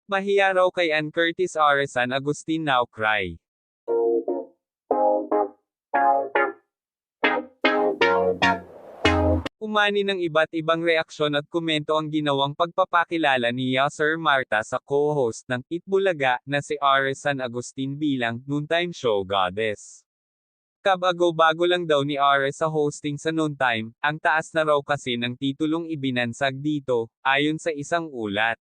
Mahiya raw kay Ann Curtis San Agustin now cry. Umani ng iba't ibang reaksyon at komento ang ginawang pagpapakilala ni Sir Marta sa co-host ng Itbulaga na si San Agustin bilang noontime show goddess. Kabago-bago lang daw ni sa hosting sa noontime, ang taas na raw kasi ng titulong ibinansag dito, ayon sa isang ulat.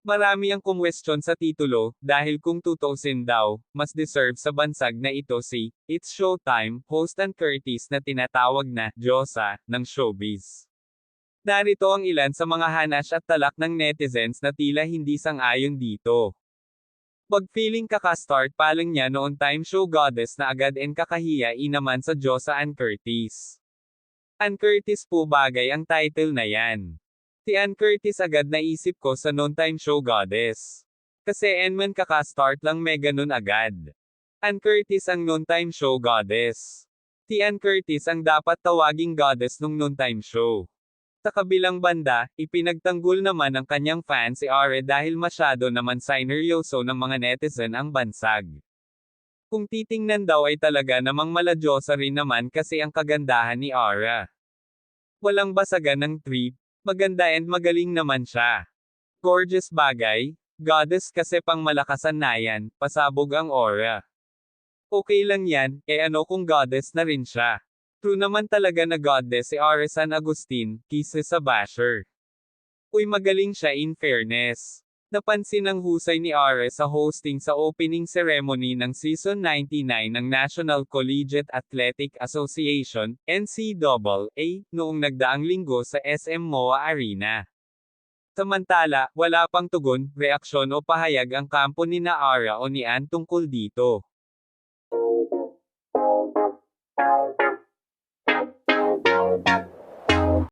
Marami ang kumwestiyon sa titulo, dahil kung tutuusin daw, mas deserve sa bansag na ito si It's Showtime host Ann Curtis na tinatawag na Diyosa ng showbiz. Narito ang ilan sa mga hanash at talak ng netizens na tila hindi sang-ayon dito. Pag feeling kaka-start pa lang niya noon time show goddess na agad en kakahiya naman sa Diyosa Ann Curtis. Ann Curtis po bagay ang title na yan. Si Ann Curtis agad naisip ko sa noontime show goddess. Kasi enman kaka-start lang may ganun agad. Ann Curtis ang noontime show goddess. Si Ann Curtis ang dapat tawaging goddess nung noontime show. Sa kabilang banda, ipinagtanggol naman ng kanyang fan si dahil masyado naman sineryoso ng mga netizen ang bansag. Kung titingnan daw ay talaga namang maladyosa rin naman kasi ang kagandahan ni Walang basagan ng trip. Maganda and magaling naman siya. Gorgeous bagay, goddess kasi pang malakasan na yan, pasabog ang aura. Okay lang yan, ano kung goddess na rin siya. True naman talaga na goddess si San Agustin, kisa sa basher. Uy magaling siya in fairness. Napansin ang husay ni sa hosting sa opening ceremony ng Season 99 ng National Collegiate Athletic Association, NCAA, noong nagdaang linggo sa SM MOA Arena. Samantala, wala pang tugon, reaksyon o pahayag ang kampo ni Ara o ni Ann tungkol dito.